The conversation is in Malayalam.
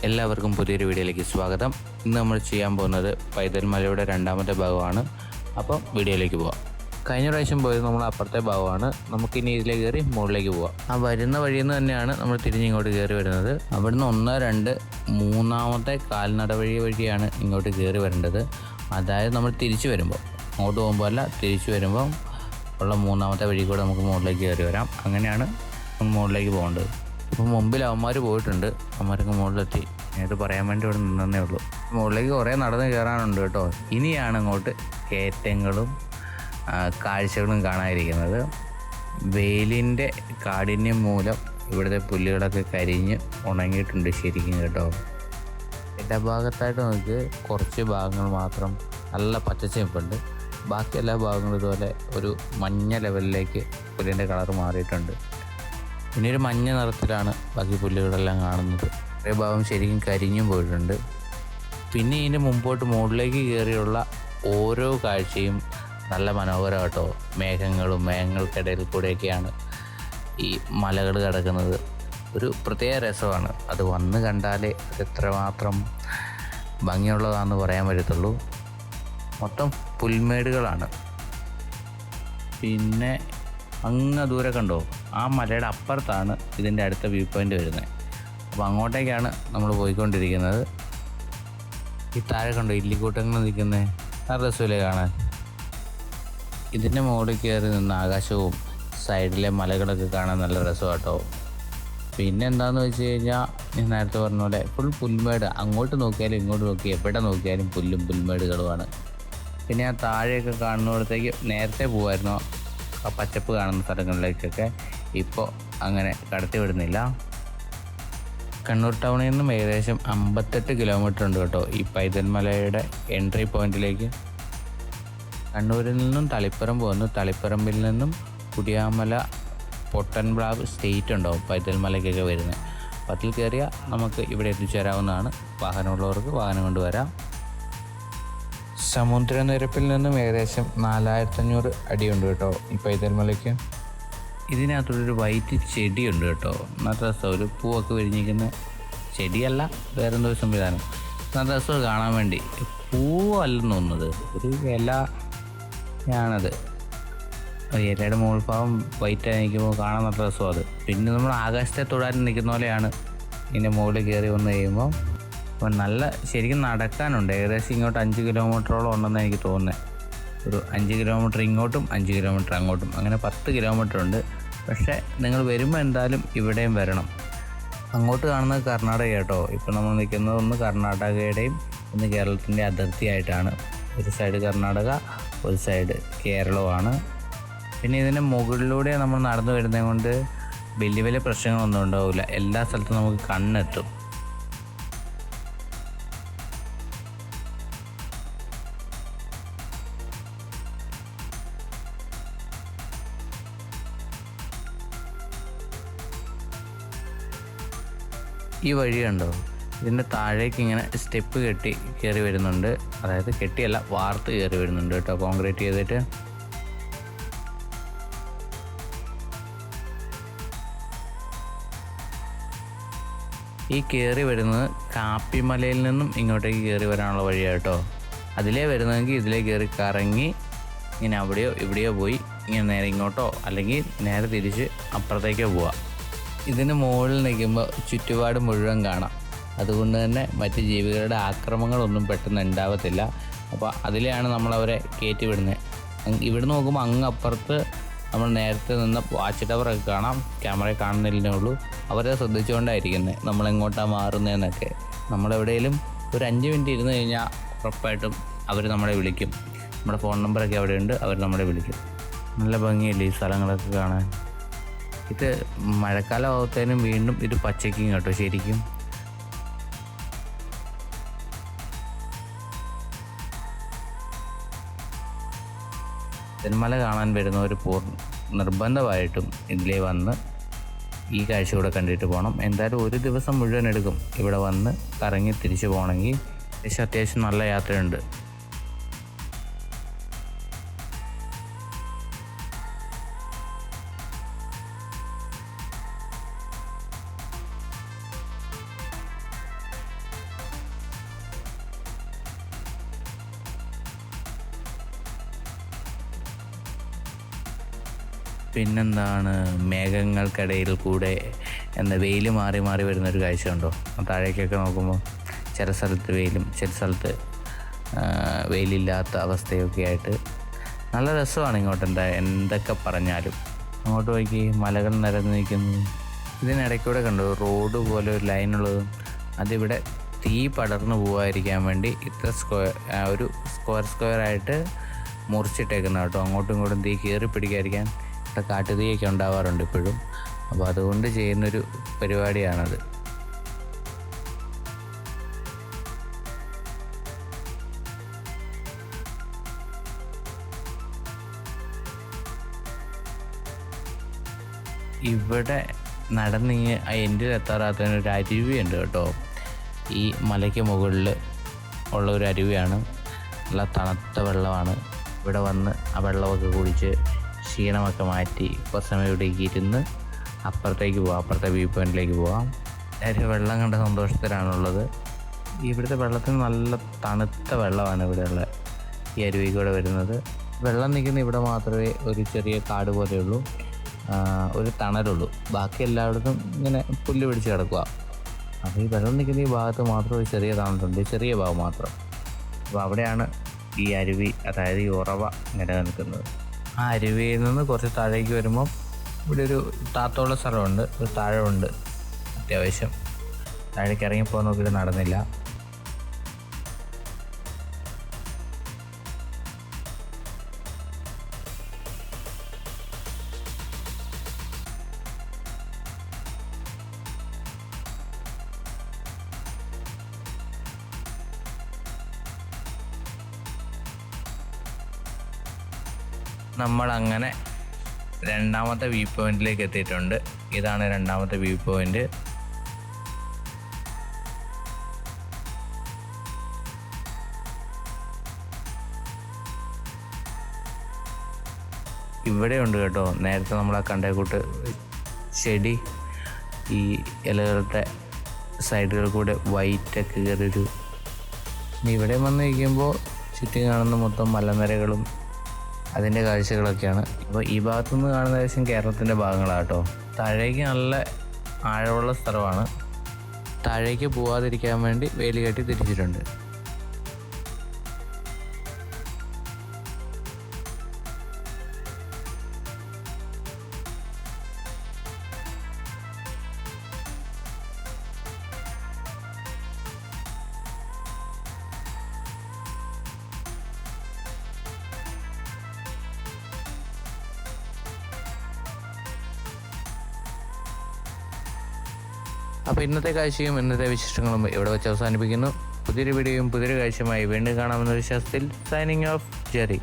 എല്ലാവർക്കും പുതിയൊരു വീഡിയോയിലേക്ക് സ്വാഗതം. ഇന്ന് നമ്മൾ ചെയ്യാൻ പോകുന്നത് പൈതൽ മലയുടെ രണ്ടാമത്തെ ഭാഗമാണ്. അപ്പം വീഡിയോയിലേക്ക് പോവാം. കഴിഞ്ഞ പ്രാവശ്യം പോയത് നമ്മൾ അപ്പുറത്തെ ഭാഗമാണ്. നമുക്കിനി ഇതിലേക്ക് കയറി മുകളിലേക്ക് പോവാം. ആ വരുന്ന വഴിയിൽ നിന്ന് തന്നെയാണ് നമ്മൾ തിരിഞ്ഞിങ്ങോട്ട് കയറി വരുന്നത്. അവിടുന്ന് 1, 2, 3-ാമത്തെ കാൽനട വഴിയാണ് ഇങ്ങോട്ട് കയറി വരേണ്ടത്. അതായത് നമ്മൾ തിരിച്ചു വരുമ്പോൾ, അങ്ങോട്ട് പോകുമ്പോൾ അല്ല, തിരിച്ചു വരുമ്പം ഉള്ള 3-ാമത്തെ വഴി കൂടെ നമുക്ക് മുകളിലേക്ക് കയറി വരാം. അങ്ങനെയാണ് മുകളിലേക്ക് പോകേണ്ടത്. ഇപ്പോൾ മുമ്പിൽ അവന്മാർ പോയിട്ടുണ്ട്. അവന്മാർക്ക് മുകളിലെത്തി. നേരിട്ട് പറയാൻ വേണ്ടി ഇവിടെ നിന്നേ ഉള്ളൂ. മുകളിലേക്ക് കുറേ നടന്ന് കയറാനുണ്ട് കേട്ടോ. ഇനിയാണ് അങ്ങോട്ട് കയറ്റങ്ങളും കാഴ്ചകളും കാണാതിരിക്കുന്നത്. വെയിലിൻ്റെ കാഠിന്യം മൂലം ഇവിടുത്തെ പുല്ലുകളൊക്കെ കരിഞ്ഞ് ഉണങ്ങിയിട്ടുണ്ട് ശരിക്കും കേട്ടോ. എല്ലാ ഭാഗത്തായിട്ട് നമുക്ക് കുറച്ച് ഭാഗങ്ങൾ മാത്രം നല്ല പച്ചച്ചെപ്പുണ്ട്. ബാക്കി എല്ലാ ഭാഗങ്ങളും ഇതുപോലെ ഒരു മഞ്ഞ ലെവലിലേക്ക് പുല്ലിൻ്റെ കളർ മാറിയിട്ടുണ്ട്. പിന്നെ ഒരു മഞ്ഞ നിറത്തിലാണ് ബാക്കി പുല്ലുകളെല്ലാം കാണുന്നത്. കുറേ ഭാഗം ശരിക്കും കരിഞ്ഞും പോയിട്ടുണ്ട്. പിന്നെ ഇതിൻ്റെ മുമ്പോട്ട് മുകളിലേക്ക് കയറിയുള്ള ഓരോ കാഴ്ചയും നല്ല മനോഹരം കേട്ടോ. മേഘങ്ങൾക്കിടയിൽ കൂടെയൊക്കെയാണ് ഈ മലകൾ കിടക്കുന്നത്. ഒരു പ്രത്യേക രസമാണ്. അത് വന്ന് കണ്ടാലേ അത് എത്രമാത്രം ഭംഗിയുള്ളതാണെന്ന് പറയാൻ പറ്റത്തുള്ളൂ. മൊത്തം പുൽമേടുകളാണ്. പിന്നെ അങ്ങ് ദൂരെ കണ്ടോ, ആ മലയുടെ അപ്പുറത്താണ് ഇതിൻ്റെ അടുത്ത വ്യൂ പോയിൻ്റ് വരുന്നത്. അപ്പോൾ അങ്ങോട്ടേക്കാണ് നമ്മൾ പോയിക്കൊണ്ടിരിക്കുന്നത്. ഈ താഴെ കണ്ടോ ഇല്ലിക്കൂട്ടങ്ങൾ നിൽക്കുന്നത്, നല്ല രസമില്ലേ കാണാൻ. ഇതിൻ്റെ മുകളിൽ കയറി നിന്ന് ആകാശവും സൈഡിലെ മലകളൊക്കെ കാണാൻ നല്ല രസമാണ് കേട്ടോ. പിന്നെ എന്താണെന്ന് വെച്ച് കഴിഞ്ഞാൽ ഞാൻ നേരത്തെ പറഞ്ഞ പോലെ ഫുൾ പുൽമേട്. അങ്ങോട്ട് നോക്കിയാലും ഇങ്ങോട്ട് നോക്കി എവിടെ നോക്കിയാലും പുൽമേടുകളുമാണ്. പിന്നെ ആ താഴെയൊക്കെ കാണുന്നിടത്തേക്ക് നേരത്തെ പോകുമായിരുന്നു ആ പച്ചപ്പ് കാണുന്ന സ്ഥലങ്ങളിലേക്കൊക്കെ. ഇപ്പോൾ അങ്ങനെ കടത്തി വിടുന്നില്ല. കണ്ണൂർ ടൗണിൽ നിന്നും ഏകദേശം 58 കിലോമീറ്റർ ഉണ്ട് കേട്ടോ ഈ പൈതൽ മലയുടെ എൻട്രി പോയിന്റിലേക്ക്. കണ്ണൂരിൽ നിന്നും തളിപ്പറമ്പ് വന്നു. തളിപ്പറമ്പിൽ നിന്നും കുടിയാമല, പൊട്ടൻപ്ലാവ് സ്റ്റേറ്റ് ഉണ്ടാവും പൈതൽ മലയ്ക്കൊക്കെ വരുന്നത്. അപ്പോൾ അതിൽ കയറിയാൽ നമുക്ക് ഇവിടെ എത്തിച്ചേരാവുന്നതാണ്. വാഹനമുള്ളവർക്ക് വാഹനം കൊണ്ടുവരാം. സമുദ്രനിരപ്പിൽ നിന്നും ഏകദേശം 4500 അടിയുണ്ട് കേട്ടോ ഈ പൈതൽ മലയ്ക്ക്. ഇതിനകത്തൊരു വൈറ്റ് ചെടിയുണ്ട് കേട്ടോ. നല്ല രസം, ഒരു പൂവൊക്കെ വിരിഞ്ഞിരിക്കുന്ന ചെടിയല്ല, വേറെന്തോ സംവിധാനം. നല്ല രസം കാണാൻ വേണ്ടി. പൂവല്ലെന്ന് തോന്നുന്നത്, ഒരു ഇലയാണത്. ഇലയുടെ മുകൾഭാഗം വൈറ്റായി നിൽക്കുമ്പോൾ കാണാൻ നല്ല രസമാണ് അത്. പിന്നെ നമ്മൾ ആകാശത്തെ തൊടാൻ നിൽക്കുന്ന പോലെയാണ് ഇതിൻ്റെ മുകളിൽ കയറി വന്ന് കഴിയുമ്പോൾ. അപ്പോൾ നല്ല ശരിക്കും നടക്കാനുണ്ട്. ഏകദേശം ഇങ്ങോട്ട് 5 കിലോമീറ്ററോളം ഉണ്ടെന്ന് എനിക്ക് തോന്നുന്നത്. ഒരു 5 കിലോമീറ്റർ ഇങ്ങോട്ടും 5 കിലോമീറ്റർ അങ്ങോട്ടും, അങ്ങനെ 10 കിലോമീറ്റർ ഉണ്ട്. പക്ഷേ നിങ്ങൾ വരുമ്പോൾ എന്തായാലും ഇവിടെയും വരണം. അങ്ങോട്ട് കാണുന്നത് കർണാടക കേട്ടോ. ഇപ്പോൾ നമ്മൾ നിൽക്കുന്നത് ഒന്ന് കർണാടകയുടെയും ഒന്ന് കേരളത്തിൻ്റെ അതിർത്തിയായിട്ടാണ്. ഒരു സൈഡ് കർണാടക, ഒരു സൈഡ് കേരളമാണ്. പിന്നെ ഇതിൻ്റെ മുകളിലൂടെ നമ്മൾ നടന്നു വരുന്നത് കൊണ്ട് വലിയ പ്രശ്നങ്ങളൊന്നും ഉണ്ടാവില്ല. എല്ലാ സ്ഥലത്തും നമുക്ക് കണ്ണെത്തും. ഈ വഴി കണ്ടോ, ഇതിൻ്റെ താഴേക്ക് ഇങ്ങനെ സ്റ്റെപ്പ് കെട്ടി കയറി വരുന്നുണ്ട്. അതായത് കെട്ടിയല്ല, വാർത്ത് കയറി വരുന്നുണ്ട് കേട്ടോ, കോൺക്രീറ്റ് ചെയ്തിട്ട്. ഈ കയറി വരുന്നത് കാപ്പിമലയിൽ നിന്നും ഇങ്ങോട്ടേക്ക് കയറി വരാനുള്ള വഴിയാണ് കേട്ടോ. അതിലേ വരുന്നതെങ്കിൽ ഇതിലേ കയറി കറങ്ങി ഇങ്ങനെ അവിടെയോ ഇവിടെയോ പോയി ഇങ്ങനെ നേരെ ഇങ്ങോട്ടോ അല്ലെങ്കിൽ നേരെ തിരിച്ച് അപ്പുറത്തേക്കോ പോവാം. ഇതിന് മുകളിൽ നിൽക്കുമ്പോൾ ചുറ്റുപാട് മുഴുവൻ കാണാം. അതുകൊണ്ട് തന്നെ മറ്റ് ജീവികളുടെ ആക്രമണങ്ങളൊന്നും പെട്ടെന്ന് ഉണ്ടാവത്തില്ല. അപ്പോൾ അതിലെയാണ് നമ്മളവരെ കയറ്റി വിടുന്നത്. ഇവിടെ നോക്കുമ്പോൾ അങ്ങ് അപ്പുറത്ത് നമ്മൾ നേരത്തെ നിന്ന് വാച്ച് ടവറൊക്കെ കാണാം. ക്യാമറയിൽ കാണുന്നില്ലേ ഉള്ളൂ. അവരെ ശ്രദ്ധിച്ചുകൊണ്ടായിരിക്കുന്നത് നമ്മളെങ്ങോട്ടാണ് മാറുന്നതെന്നൊക്കെ. നമ്മളെവിടെയെങ്കിലും ഒരു 5 മിനിറ്റ് ഇരുന്ന് കഴിഞ്ഞാൽ ഉറപ്പായിട്ടും അവർ നമ്മളെ വിളിക്കും. നമ്മുടെ ഫോൺ നമ്പറൊക്കെ അവിടെയുണ്ട്, അവർ നമ്മളെ വിളിക്കും. നല്ല ഭംഗിയല്ലേ ഈ സ്ഥലങ്ങളൊക്കെ കാണാൻ. ഇത് മഴക്കാലം ആവത്തേനും വീണ്ടും ഇത് പച്ചയ്ക്കും കേട്ടോ ശരിക്കും. തെന്മല കാണാൻ വരുന്നവർ നിർബന്ധമായിട്ടും ഇതിലേ വന്ന് ഈ കാഴ്ച കൂടെ കണ്ടിട്ട് പോകണം. എന്തായാലും ഒരു ദിവസം മുഴുവൻ എടുക്കും ഇവിടെ വന്ന് കറങ്ങി തിരിച്ചു പോകണമെങ്കിൽ. അത്യാവശ്യം നല്ല യാത്രയുണ്ട്. പിന്നെന്താണ്, മേഘങ്ങൾക്കിടയിൽ കൂടെ വെയിൽ മാറി മാറി വരുന്നൊരു കാഴ്ച ഉണ്ടോ? താഴേക്കൊക്കെ നോക്കുമ്പോൾ ചില സ്ഥലത്ത് വെയിലും ചില സ്ഥലത്ത് വെയിലില്ലാത്ത അവസ്ഥയൊക്കെ ആയിട്ട് നല്ല രസമാണ് ഇങ്ങോട്ട്. എന്തൊക്കെ പറഞ്ഞാലും അങ്ങോട്ട് നോക്കി മലകൾ നിരന്ന് നിൽക്കുന്നു. ഇതിനിടയ്ക്കൂടെ കണ്ടു റോഡ് പോലെ ഒരു ലൈനുള്ളതും അതിവിടെ തീ പടർന്നു പോകാതിരിക്കാൻ വേണ്ടി ഇത്ര ഒരു സ്ക്വയറായിട്ട് മുറിച്ചിട്ടേക്കുന്ന കേട്ടോ. അങ്ങോട്ടും ഇങ്ങോട്ടും തീ കയറി പിടിക്കാതിരിക്കാൻ ഇവിടെ കാട്ടുതീയൊക്കെ ഉണ്ടാവാറുണ്ട് ഇപ്പോഴും. അപ്പോൾ അതുകൊണ്ട് ചെയ്യുന്നൊരു പരിപാടിയാണത്. ഇവിടെ നടന്ന് ആ എൻഡിൽ എത്താറാത്തതിനൊരു അരുവിയുണ്ട് കേട്ടോ. ഈ മലയ്ക്ക് മുകളിൽ ഉള്ള ഒരു അരുവിയാണ്. നല്ല തണുത്ത വെള്ളമാണ്. ഇവിടെ വന്ന് ആ വെള്ളമൊക്കെ കുടിച്ച് ക്ഷീണമൊക്കെ മാറ്റി കുറച്ച് സമയം ഇവിടേക്ക് ഇരുന്ന് അപ്പുറത്തേക്ക് പോകാം, അപ്പുറത്തെ വ്യൂ പോയിൻറ്റിലേക്ക് പോകാം. എല്ലാവരും വെള്ളം കണ്ട സന്തോഷത്തിലാണുള്ളത്. ഇവിടുത്തെ വെള്ളത്തിന് നല്ല തണുത്ത വെള്ളമാണ് ഇവിടെയുള്ള ഈ അരുവി കൂടെ വരുന്നത്. വെള്ളം നിൽക്കുന്ന ഇവിടെ മാത്രമേ ഒരു ചെറിയ കാട് പോലെയുള്ളൂ, ഒരു തണലുള്ളൂ. ബാക്കി എല്ലായിടത്തും ഇങ്ങനെ പുല്ല് പിടിച്ച് കിടക്കുക. അപ്പോൾ ഈ വെള്ളം നിൽക്കുന്ന ഈ ഭാഗത്ത് മാത്രം ഒരു ചെറിയ തണലുണ്ട്, ചെറിയ ഭാഗം മാത്രം. അപ്പോൾ അവിടെയാണ് ഈ അരുവി, അതായത് ഈ ഉറവ നിലനിൽക്കുന്നത്. ആ അരുവിയിൽ നിന്ന് കുറച്ച് താഴേക്ക് വരുമ്പം ഇവിടെ ഒരു താത്തോള സ്ഥലമുണ്ട്, ഒരു താഴമുണ്ട്. അത്യാവശ്യം താഴേക്ക് ഇറങ്ങിപ്പോകാൻ നോക്കിയിട്ട് നടന്നില്ല. നമ്മളങ്ങനെ രണ്ടാമത്തെ വ്യൂ പോയിന്റിലേക്ക് എത്തിയിട്ടുണ്ട്. ഇതാണ് രണ്ടാമത്തെ വ്യൂ പോയിന്റ്. ഇവിടെ ഉണ്ട് കേട്ടോ, നേരത്തെ നമ്മൾ ആ കണ്ട കൂട്ട് ചെടി, ഈ ഇലകളുടെ സൈഡുകൾ കൂടെ വൈറ്റൊക്കെ കയറിയൊരു. ഇവിടെ വന്ന് നിൽക്കുമ്പോൾ ചുറ്റും കാണുന്ന മൊത്തം മലനിരകളും അതിൻ്റെ കാഴ്ചകളൊക്കെയാണ്. അപ്പോൾ ഈ ഭാഗത്തുനിന്ന് കാണുന്ന ഏകദേശം കേരളത്തിൻ്റെ ഭാഗങ്ങളാണ് കേട്ടോ. താഴേക്ക് നല്ല ആഴമുള്ള സ്ഥലമാണ്. താഴേക്ക് പോവാതിരിക്കാൻ വേണ്ടി വേലി കെട്ടി തിരിച്ചിട്ടുണ്ട്. അപ്പോൾ ഇന്നത്തെ കാഴ്ചയും ഇന്നത്തെ വിശേഷങ്ങളും ഇവിടെ വെച്ച് അവസാനിപ്പിക്കുന്നു. പുതിയൊരു വീഡിയോയും പുതിയൊരു കാഴ്ചയുമായി വീണ്ടും കാണാമെന്ന വിശ്വാസത്തിൽ സൈനിങ് ഓഫ് ജെറി.